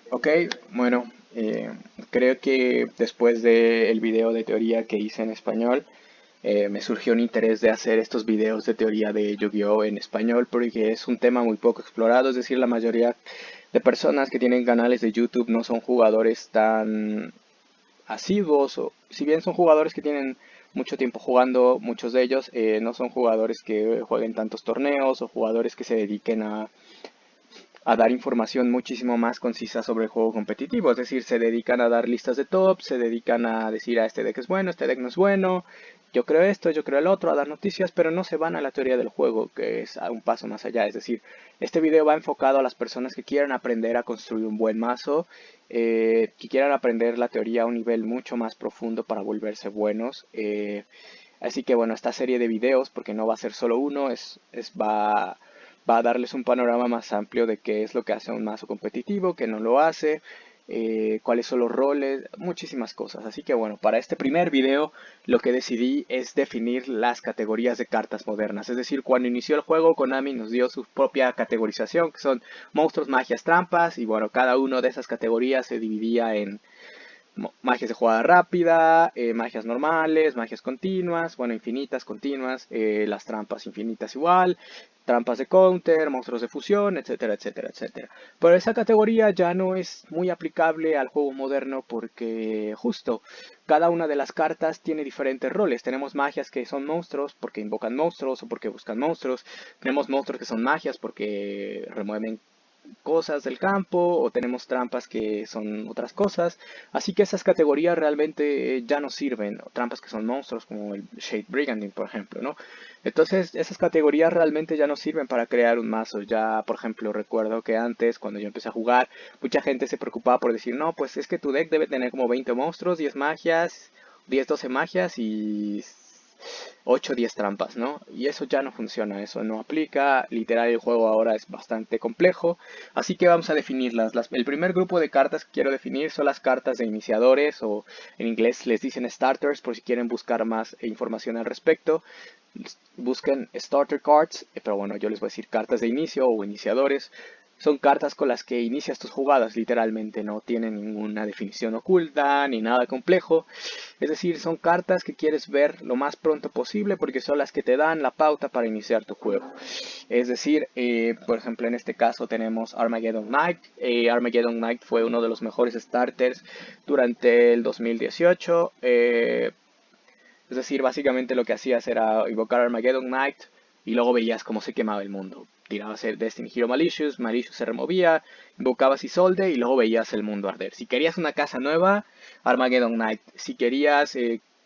Ok, bueno, creo que después del video de teoría que hice en español, me surgió un interés de hacer estos videos de teoría de Yu-Gi-Oh en español porque es un tema muy poco explorado, es decir, la mayoría de personas que tienen canales de YouTube no son jugadores tan asiduos, o si bien son jugadores que tienen mucho tiempo jugando, muchos de ellos no son jugadores que jueguen tantos torneos o jugadores que se dediquen a dar información muchísimo más concisa sobre el juego competitivo. Es decir, se dedican a dar listas de top, se dedican a decir a este deck es bueno, este deck no es bueno, yo creo esto, yo creo el otro, a dar noticias, pero no se van a la teoría del juego, que es a un paso más allá. Es decir, este video va enfocado a las personas que quieran aprender a construir un buen mazo, que quieran aprender la teoría a un nivel mucho más profundo para volverse buenos. Así que bueno, esta serie de videos, porque no va a ser solo uno, va a darles un panorama más amplio de qué es lo que hace un mazo competitivo, qué no lo hace, cuáles son los roles, muchísimas cosas. Así que bueno, para este primer video lo que decidí es definir las categorías de cartas modernas. Es decir, cuando inició el juego, Konami nos dio su propia categorización, que son monstruos, magias, trampas, y bueno, cada una de esas categorías se dividía en magias de jugada rápida, magias normales, magias continuas, bueno, infinitas, continuas, las trampas infinitas igual, trampas de counter, monstruos de fusión, etcétera, etcétera, etcétera. Pero esa categoría ya no es muy aplicable al juego moderno porque justo cada una de las cartas tiene diferentes roles. Tenemos magias que son monstruos porque invocan monstruos o porque buscan monstruos. Tenemos monstruos que son magias porque remueven cosas del campo o tenemos trampas que son otras cosas. Así que esas categorías realmente ya no sirven. Trampas que son monstruos como el Shade Brigandine, por ejemplo, ¿no? Entonces esas categorías realmente ya no sirven para crear un mazo. Ya, por ejemplo, recuerdo que antes, cuando yo empecé a jugar, mucha gente se preocupaba por decir, no, pues es que tu deck debe tener como 20 monstruos, 10 magias, 10 12 magias y 8 o 10 trampas, ¿no? Y eso ya no funciona, eso no aplica. Literal, el juego ahora es bastante complejo. Así que vamos a definirlas. El primer grupo de cartas que quiero definir son las cartas de iniciadores o en inglés les dicen starters por si quieren buscar más información al respecto. Busquen starter cards, pero bueno, yo les voy a decir cartas de inicio o iniciadores. Son cartas con las que inicias tus jugadas, literalmente, no tienen ninguna definición oculta ni nada complejo. Es decir, son cartas que quieres ver lo más pronto posible porque son las que te dan la pauta para iniciar tu juego. Es decir, por ejemplo, en este caso tenemos Armageddon Knight. Armageddon Knight fue uno de los mejores starters durante el 2018. Es decir, básicamente lo que hacías era invocar Armageddon Knight y luego veías cómo se quemaba el mundo. Tirabas el Destiny Hero Malicious, Malicious se removía, invocabas Isolde y luego veías el mundo arder. Si querías una casa nueva, Armageddon Knight. Si querías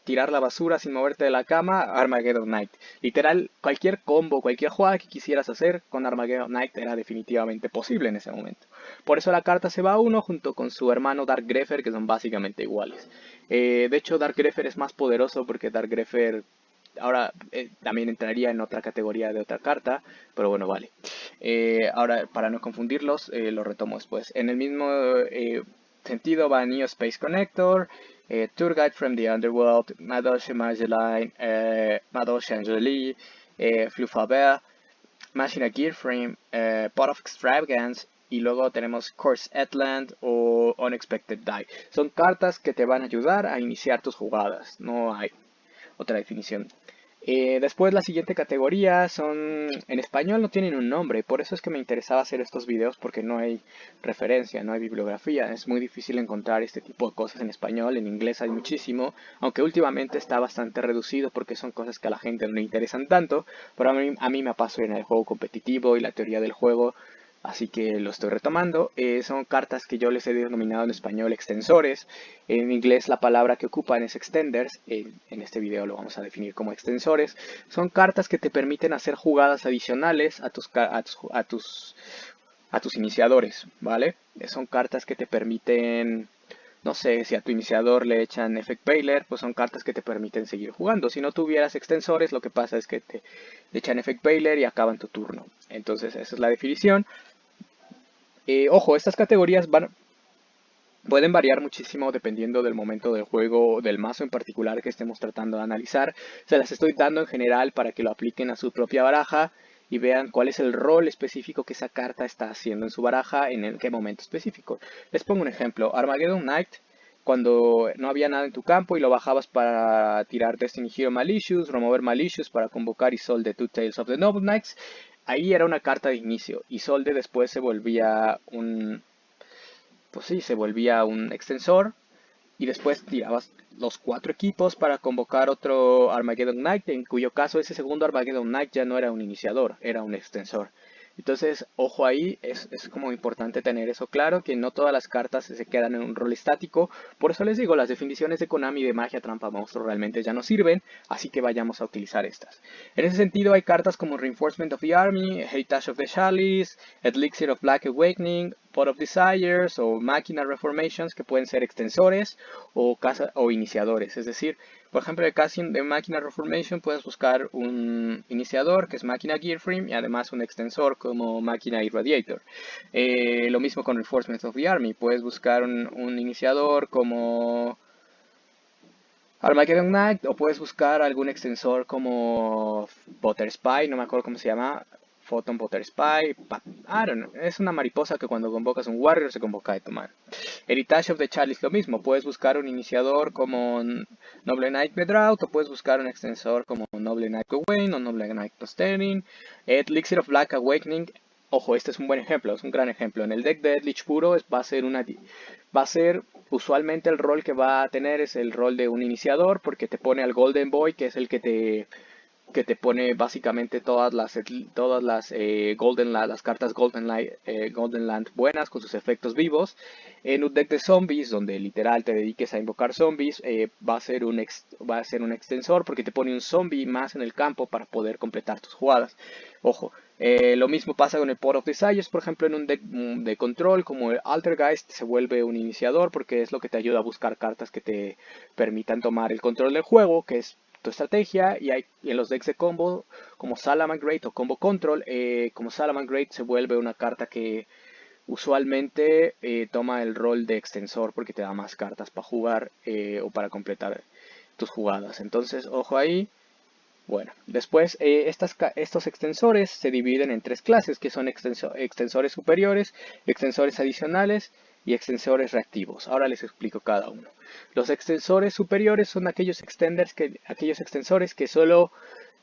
tirar la basura sin moverte de la cama, Armageddon Knight. Literal, cualquier combo, cualquier jugada que quisieras hacer con Armageddon Knight era definitivamente posible en ese momento. Por eso la carta se va a uno junto con su hermano Dark Greffer, que son básicamente iguales. De hecho, Dark Greffer es más poderoso porque Dark Greffer ahora también entraría en otra categoría de otra carta, pero bueno, vale. Ahora, para no confundirlos, lo retomo después. En el mismo sentido va Neo Space Connector, Tour Guide from the Underworld, Madosha Magellan, Madosha Angeli, Flufabea, Machina Gearframe, Pot of Extravagance y luego tenemos Course Atland o Unexpected Die. Son cartas que te van a ayudar a iniciar tus jugadas, no hay otra definición. Después la siguiente categoría son, en español no tienen un nombre, por eso es que me interesaba hacer estos videos porque no hay referencia, no hay bibliografía, es muy difícil encontrar este tipo de cosas en español, en inglés hay muchísimo, aunque últimamente está bastante reducido porque son cosas que a la gente no le interesan tanto, pero a mí me apasiona el juego competitivo y la teoría del juego, así que lo estoy retomando. Son cartas que yo les he denominado en español extensores. En inglés la palabra que ocupan es extenders. En este video lo vamos a definir como extensores. Son cartas que te permiten hacer jugadas adicionales a tus iniciadores, ¿vale? Son cartas que te permiten, no sé, si a tu iniciador le echan Effect Veiler, pues son cartas que te permiten seguir jugando. Si no tuvieras extensores, lo que pasa es que te echan Effect Veiler y acaban tu turno. Entonces esa es la definición. Ojo, estas categorías pueden variar muchísimo dependiendo del momento del juego, del mazo en particular que estemos tratando de analizar. Se las estoy dando en general para que lo apliquen a su propia baraja y vean cuál es el rol específico que esa carta está haciendo en su baraja en el qué momento específico. Les pongo un ejemplo, Armageddon Knight, cuando no había nada en tu campo y lo bajabas para tirar Destiny Hero Malicious, remover Malicious para convocar Isolde Two Tales of the Noble Knights, ahí era una carta de inicio. Isolde después se volvía un, pues sí, se volvía un extensor y después tirabas los 4 equipos para convocar otro Armageddon Knight, en cuyo caso ese segundo Armageddon Knight ya no era un iniciador, era un extensor. Entonces, ojo ahí, es como importante tener eso claro, que no todas las cartas se quedan en un rol estático. Por eso les digo, las definiciones de Konami de magia, trampa, monstruo realmente ya no sirven, así que vayamos a utilizar estas. En ese sentido, hay cartas como Reinforcement of the Army, Heritage of the Chalice, Elixir of Black Awakening, Pot of Desires o Máquina Reformations que pueden ser extensores o iniciadores. Es decir, por ejemplo, de Máquina Reformation puedes buscar un iniciador que es Máquina Gearframe y además un extensor como Máquina Irradiator. Lo mismo con Reinforcements of the Army. Puedes buscar un iniciador como Armageddon Knight o puedes buscar algún extensor como Butter Spy, no me acuerdo cómo se llama. Photon Butter Spy, I don't know, es una mariposa que cuando convocas un Warrior se convoca de tu mano. Heritage of the Chalice lo mismo, puedes buscar un iniciador como Noble Knight Drought o puedes buscar un extensor como Noble Knight Gawain o Noble Knight Posterin. Elixir of Black Awakening, ojo, este es un buen ejemplo, es un gran ejemplo. En el deck de Eldritch puro va a ser usualmente el rol que va a tener es el rol de un iniciador porque te pone al Golden Boy, que es el que te pone básicamente las cartas Golden Land buenas con sus efectos vivos. En un deck de zombies, donde literal te dediques a invocar zombies, va a ser un extensor porque te pone un zombie más en el campo para poder completar tus jugadas. Ojo, lo mismo pasa con el Pot of Desires, por ejemplo, en un deck de control como el Altergeist se vuelve un iniciador porque es lo que te ayuda a buscar cartas que te permitan tomar el control del juego, que es tu estrategia. Y en los decks de combo como Salamangreat o Combo Control, como Salamangreat se vuelve una carta que usualmente toma el rol de extensor porque te da más cartas para jugar o para completar tus jugadas. Entonces, ojo ahí. Bueno, después estos extensores se dividen en 3 clases, que son extensores superiores, extensores adicionales y extensores reactivos. Ahora les explico cada uno. Los extensores superiores son aquellos extensores que solo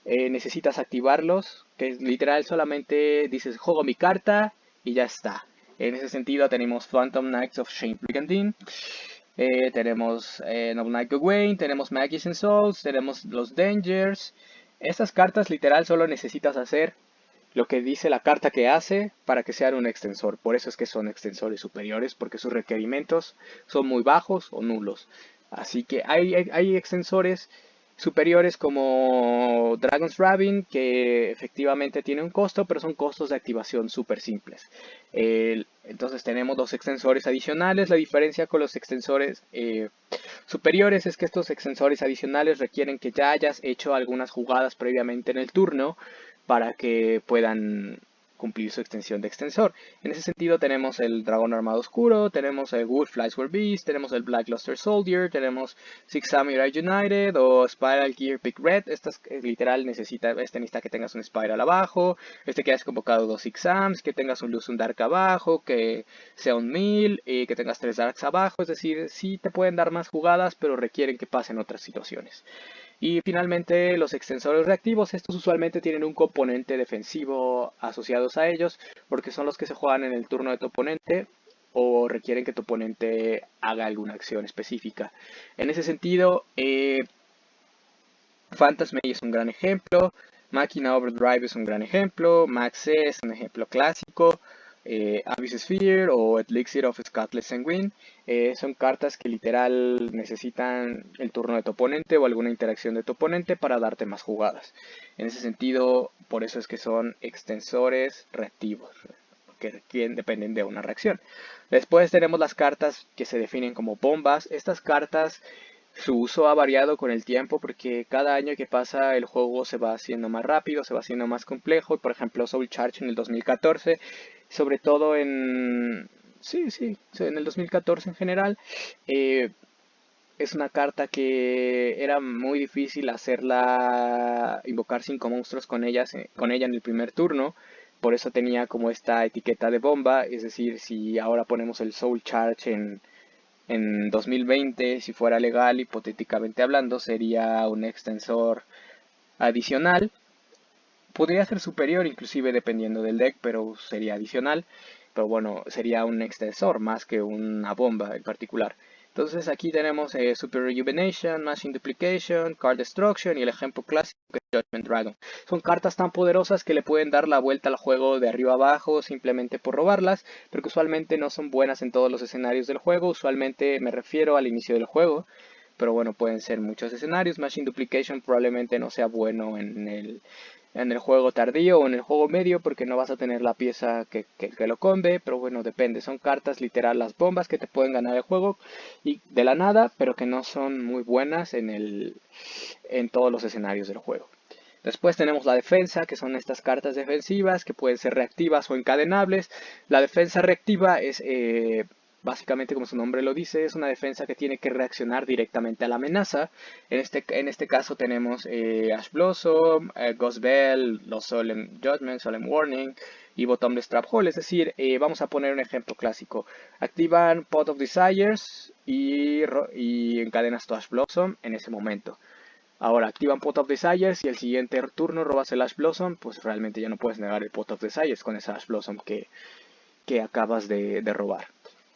necesitas activarlos, que literal solamente dices juego mi carta y ya está. En ese sentido tenemos Phantom Knights of Shane Brigandine, tenemos Noble Knight Gawain, tenemos Magician Souls, tenemos los Dangers. Estas cartas literal solo necesitas hacer lo que dice la carta que hace para que sean un extensor. Por eso es que son extensores superiores, porque sus requerimientos son muy bajos o nulos. Así que hay extensores superiores como Dragon's Raven, que efectivamente tiene un costo, pero son costos de activación súper simples. Entonces tenemos 2 extensores adicionales. La diferencia con los extensores superiores es que estos extensores adicionales requieren que ya hayas hecho algunas jugadas previamente en el turno para que puedan cumplir su extensión de extensor. En ese sentido tenemos el Dragón Armado Oscuro, tenemos el Wood Flies Were Beast, tenemos el Black Luster Soldier, tenemos Six Samurai United o Spiral Gear Big Red. Estas literal necesita que tengas un Spiral abajo, que hayas convocado 2 Six Sams, que tengas un Luz un Dark abajo, que sea un Mill y que tengas 3 Darks abajo. Es decir, sí te pueden dar más jugadas, pero requieren que pasen otras situaciones. Y finalmente los extensores reactivos, estos usualmente tienen un componente defensivo asociados a ellos, porque son los que se juegan en el turno de tu oponente o requieren que tu oponente haga alguna acción específica. En ese sentido, Phantasm es un gran ejemplo, Máquina Overdrive es un gran ejemplo, Max es un ejemplo clásico, Abyss Sphere o Elixir of Scathless Sanguine son cartas que literal necesitan el turno de tu oponente o alguna interacción de tu oponente para darte más jugadas. En ese sentido, por eso es que son extensores reactivos, que dependen de una reacción. Después tenemos las cartas que se definen como bombas. Estas cartas, su uso ha variado con el tiempo porque cada año que pasa el juego se va haciendo más rápido, se va haciendo más complejo. Por ejemplo, Soul Charge en el 2014, sobre todo en... Sí, en el 2014 en general. es una carta que era muy difícil hacerla invocar 5 monstruos con ella en el primer turno. Por eso tenía como esta etiqueta de bomba. Es decir, si ahora ponemos el Soul Charge en 2020, si fuera legal, hipotéticamente hablando, sería un extensor adicional. Podría ser superior inclusive dependiendo del deck, pero sería adicional. Pero bueno, sería un extensor más que una bomba en particular. Entonces aquí tenemos Super Rejuvenation, Machine Duplication, Card Destruction y el ejemplo clásico que es Judgment Dragon. Son cartas tan poderosas que le pueden dar la vuelta al juego de arriba abajo simplemente por robarlas, pero que usualmente no son buenas en todos los escenarios del juego. Usualmente me refiero al inicio del juego, pero bueno, pueden ser muchos escenarios. Machine Duplication probablemente no sea bueno en el juego tardío o en el juego medio porque no vas a tener la pieza que lo combe, pero bueno, depende. Son cartas literal las bombas que te pueden ganar el juego y de la nada, pero que no son muy buenas en todos los escenarios del juego. Después tenemos la defensa, que son estas cartas defensivas que pueden ser reactivas o encadenables. La defensa reactiva es básicamente, como su nombre lo dice, es una defensa que tiene que reaccionar directamente a la amenaza. En este caso tenemos Ash Blossom, Ghost Bell, los Solemn Judgment, Solemn Warning y Bottomless Trap Hole. Es decir, vamos a poner un ejemplo clásico. Activan Pot of Desires y encadenas tu Ash Blossom en ese momento. Ahora activan Pot of Desires y el siguiente turno robas el Ash Blossom, pues realmente ya no puedes negar el Pot of Desires con ese Ash Blossom que acabas de robar.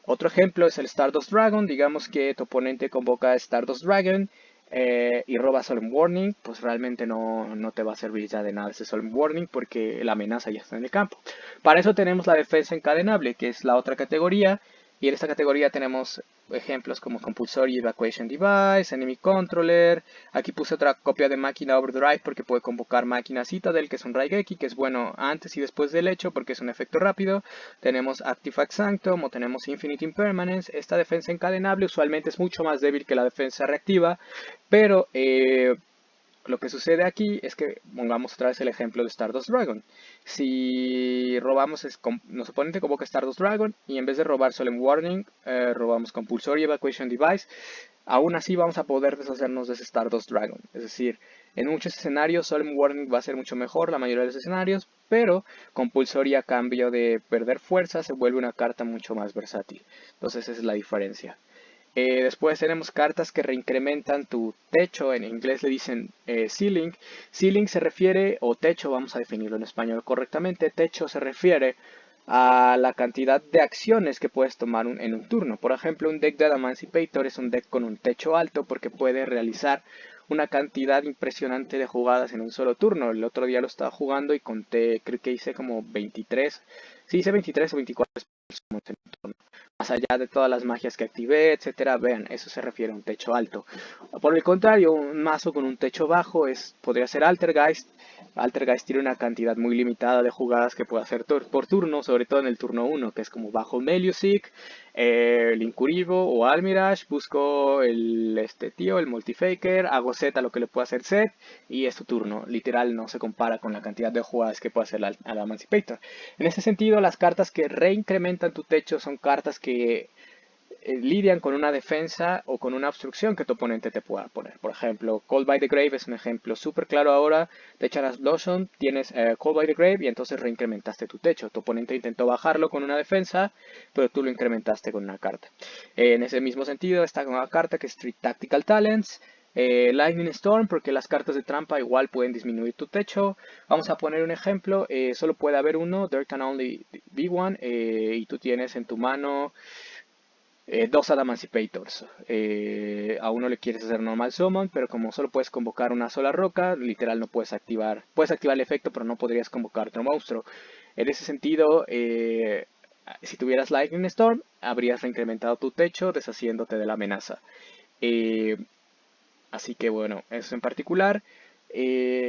Otro ejemplo es el Stardust Dragon. Digamos que tu oponente convoca a Stardust Dragon y roba Solemn Warning, pues realmente no te va a servir ya de nada ese Solemn Warning porque la amenaza ya está en el campo. Para eso tenemos la defensa encadenable, que es la otra categoría. Y en esta categoría tenemos ejemplos como Compulsory Evacuation Device, Enemy Controller. Aquí puse otra copia de Máquina Overdrive porque puede convocar Máquina Citadel, que es un Raigeki, que es bueno antes y después del hecho porque es un efecto rápido. Tenemos Artifact Sanctum o tenemos Infinite Impermanence. Esta defensa encadenable usualmente es mucho más débil que la defensa reactiva, pero lo que sucede aquí es que pongamos otra vez el ejemplo de Stardust Dragon. Si robamos, nuestro oponente convoca Stardust Dragon y en vez de robar Solemn Warning, robamos Compulsory Evacuation Device. Aún así vamos a poder deshacernos de ese Stardust Dragon. Es decir, en muchos escenarios Solemn Warning va a ser mucho mejor, la mayoría de los escenarios, pero Compulsory a cambio de perder fuerza se vuelve una carta mucho más versátil. Entonces esa es la diferencia. Después tenemos cartas que reincrementan tu techo, en inglés le dicen ceiling. Ceiling se refiere, o techo, vamos a definirlo en español correctamente, techo se refiere a la cantidad de acciones que puedes tomar en un turno. Por ejemplo, un deck de Emancipator es un deck con un techo alto porque puede realizar una cantidad impresionante de jugadas en un solo turno. El otro día lo estaba jugando y conté, creo que hice como 23, sí hice 23 o 24 en un turno. Más allá de todas las magias que activé, etcétera, vean, eso se refiere a un techo alto. Por el contrario, un mazo con un techo bajo podría ser Altergeist. Altergeist tiene una cantidad muy limitada de jugadas que puede hacer por turno, sobre todo en el turno 1, que es como bajo Melusic, el Incuribo o Almirage, busco el Multifaker, hago Z lo que le puede hacer Z y es tu turno. Literal no se compara con la cantidad de jugadas que puede hacer al Emancipator. En este sentido, las cartas que reincrementan tu techo son cartas que lidian con una defensa o con una obstrucción que tu oponente te pueda poner. Por ejemplo, Call by the Grave es un ejemplo súper claro ahora. Te echan a Blossom, tienes Call by the Grave y entonces reincrementaste tu techo. Tu oponente intentó bajarlo con una defensa, pero tú lo incrementaste con una carta. En ese mismo sentido, esta nueva carta que es Street Tactical Talents. Lightning Storm, porque las cartas de trampa igual pueden disminuir tu techo. Vamos a poner un ejemplo, solo puede haber uno, there can only be one, y tú tienes en tu mano dos Emancipators. A uno le quieres hacer normal summon, pero como solo puedes convocar una sola roca, literal no puedes activar el efecto, pero no podrías convocar otro monstruo. En ese sentido, si tuvieras Lightning Storm, habrías reincrementado tu techo, deshaciéndote de la amenaza. Eh, Así que bueno, eso en particular.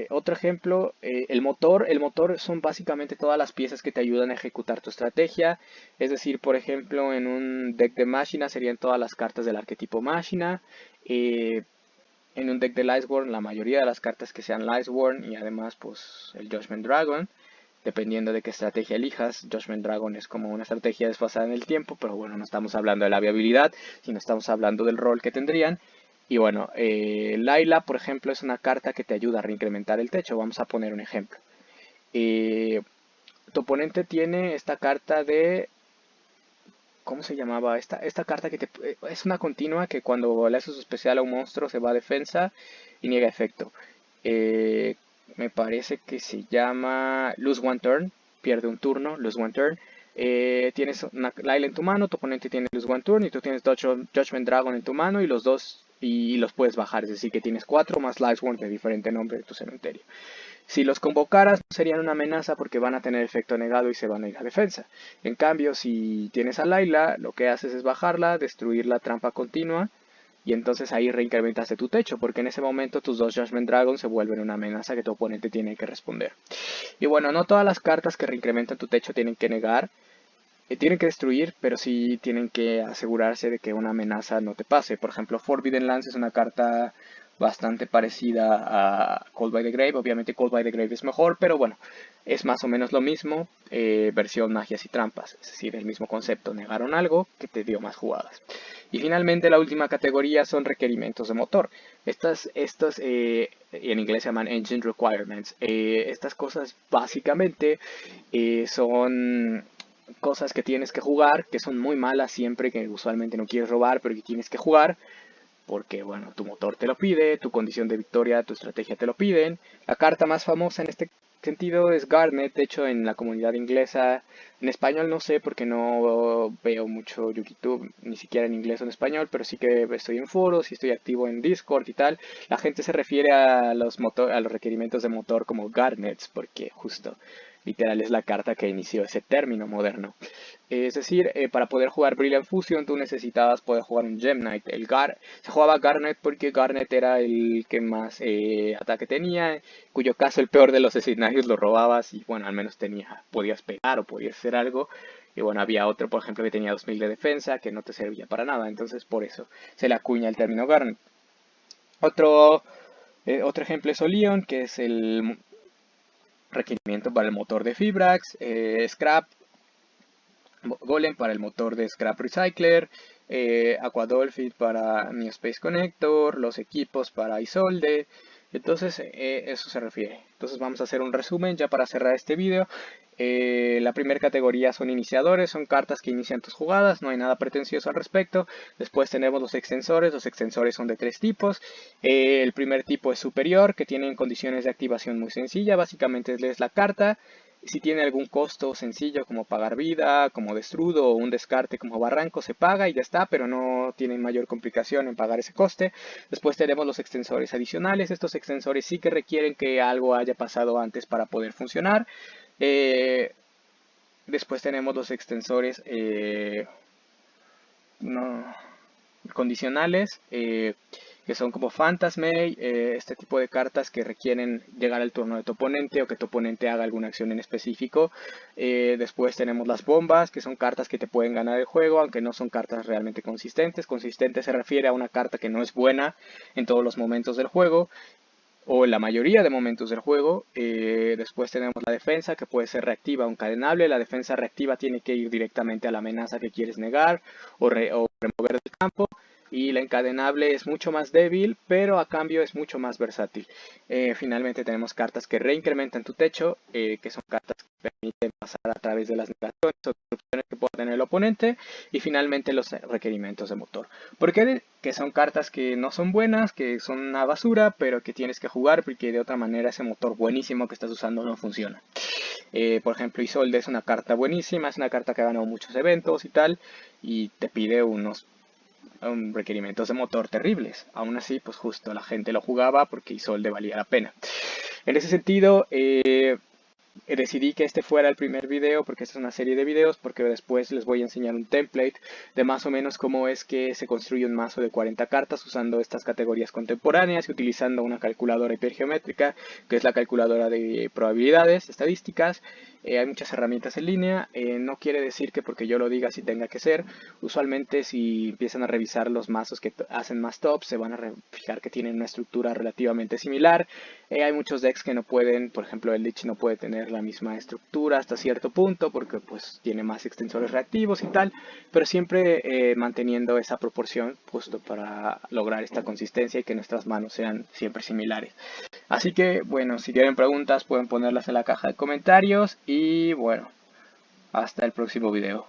Otro ejemplo, el motor. El motor son básicamente todas las piezas que te ayudan a ejecutar tu estrategia. Es decir, por ejemplo, en un deck de máquina serían todas las cartas del arquetipo máquina. En un deck de Iceborne, la mayoría de las cartas que sean Iceborne y además pues el Judgment Dragon. Dependiendo de qué estrategia elijas, Judgment Dragon es como una estrategia desfasada en el tiempo, pero bueno, no estamos hablando de la viabilidad, sino estamos hablando del rol que tendrían. Y bueno, Layla, por ejemplo, es una carta que te ayuda a reincrementar el techo. Vamos a poner un ejemplo. Eh, Tu oponente tiene esta carta de... ¿Cómo se llamaba? Esta carta que es una continua que cuando le haces su especial a un monstruo se va a defensa y niega efecto. Eh, Me parece que se llama Lose One Turn. Pierde un turno, Lose One Turn. Tienes una Lyle en tu mano, tu oponente tiene Lose One Turn y tú tienes Judgment Dragon en tu mano y los dos y los puedes bajar. Es decir, que tienes 4 más Livesworn de diferente nombre de tu cementerio. Si los convocaras, no serían una amenaza porque van a tener efecto negado y se van a ir a defensa. En cambio, si tienes a Layla, lo que haces es bajarla, destruir la trampa continua y entonces ahí reincrementaste tu techo, porque en ese momento tus dos Judgment Dragons se vuelven una amenaza que tu oponente tiene que responder. Y bueno, no todas las cartas que reincrementan tu techo tienen que negar, tienen que destruir, pero sí tienen que asegurarse de que una amenaza no te pase. Por ejemplo, Forbidden Lance es una carta bastante parecida a Call by the Grave. Obviamente Call by the Grave es mejor, pero bueno, es más o menos lo mismo, versión magias y trampas. Es decir, el mismo concepto, negaron algo que te dio más jugadas. Y finalmente la última categoría son requerimientos de motor. Estas en inglés se llaman Engine Requirements. Estas cosas básicamente son cosas que tienes que jugar, que son muy malas siempre, que usualmente no quieres robar, pero que tienes que jugar, porque bueno, tu motor te lo pide, tu condición de victoria, tu estrategia te lo piden. La carta más famosa en este sentido es Garnet, de hecho en la comunidad inglesa, en español no sé porque no veo mucho YouTube, ni siquiera en inglés o en español, pero sí que estoy en foros y estoy activo en Discord y tal. La gente se refiere a a los requerimientos de motor como Garnets, porque justo literal es la carta que inició ese término moderno. Es decir, para poder jugar Brilliant Fusion tú necesitabas poder jugar un Gem Knight. Se jugaba Garnet porque Garnet era el que más ataque tenía, en cuyo caso el peor de los escenarios lo robabas y bueno, al menos podías pegar o podías hacer algo. Y bueno, había otro, por ejemplo, que tenía 2000 de defensa que no te servía para nada. Entonces por eso se le acuña el término Garnet. Otro, Otro ejemplo es Oleon, que es el requerimiento para el motor de Fibrax, Scrap, Golem para el motor de Scrap Recycler, Aquadolphin para Neospace Connector, los equipos para Isolde. Entonces, eso se refiere. Entonces vamos a hacer un resumen ya para cerrar este video. La primera categoría son iniciadores, son cartas que inician tus jugadas, no hay nada pretencioso al respecto. Después tenemos los extensores son de 3 tipos. El primer tipo es superior, que tienen condiciones de activación muy sencilla, básicamente lees la carta. Si tiene algún costo sencillo como pagar vida, como destrudo o un descarte como barranco, se paga y ya está, pero no tienen mayor complicación en pagar ese coste. Después tenemos los extensores adicionales. Estos extensores sí que requieren que algo haya pasado antes para poder funcionar. Eh, Después tenemos los extensores no, condicionales, que son como Phantasme, este tipo de cartas que requieren llegar al turno de tu oponente o que tu oponente haga alguna acción en específico. Después tenemos las bombas, que son cartas que te pueden ganar el juego, aunque no son cartas realmente consistentes. Consistente se refiere a una carta que no es buena en todos los momentos del juego o en la mayoría de momentos del juego. Después tenemos la defensa, que puede ser reactiva o encadenable. La defensa reactiva tiene que ir directamente a la amenaza que quieres negar o remover del campo. Y la encadenable es mucho más débil, pero a cambio es mucho más versátil. Finalmente tenemos cartas que reincrementan tu techo, que son cartas que permiten pasar a través de las negaciones o destrucciones que pueda tener el oponente. Y finalmente los requerimientos de motor. ¿Por qué? Que son cartas que no son buenas, que son una basura, pero que tienes que jugar porque de otra manera ese motor buenísimo que estás usando no funciona. Por ejemplo, Isolde es una carta buenísima, es una carta que ha ganado muchos eventos y tal, y te pide unos requerimientos de motor terribles. Aún así, pues justo la gente lo jugaba porque Isolde valía la pena. En ese sentido, decidí que este fuera el primer video porque esta es una serie de videos, porque después les voy a enseñar un template de más o menos cómo es que se construye un mazo de 40 cartas usando estas categorías contemporáneas y utilizando una calculadora hipergeométrica, que es la calculadora de probabilidades estadísticas. Hay muchas herramientas en línea, no quiere decir que porque yo lo diga así tenga que ser. Usualmente si empiezan a revisar los mazos que hacen más tops, se van a fijar que tienen una estructura relativamente similar. Hay muchos decks que no pueden, por ejemplo el Lich no puede tener tener la misma estructura hasta cierto punto porque pues tiene más extensores reactivos y tal, pero siempre manteniendo esa proporción justo para lograr esta consistencia y que nuestras manos sean siempre similares. Así que bueno, si tienen preguntas pueden ponerlas en la caja de comentarios y bueno, hasta el próximo video.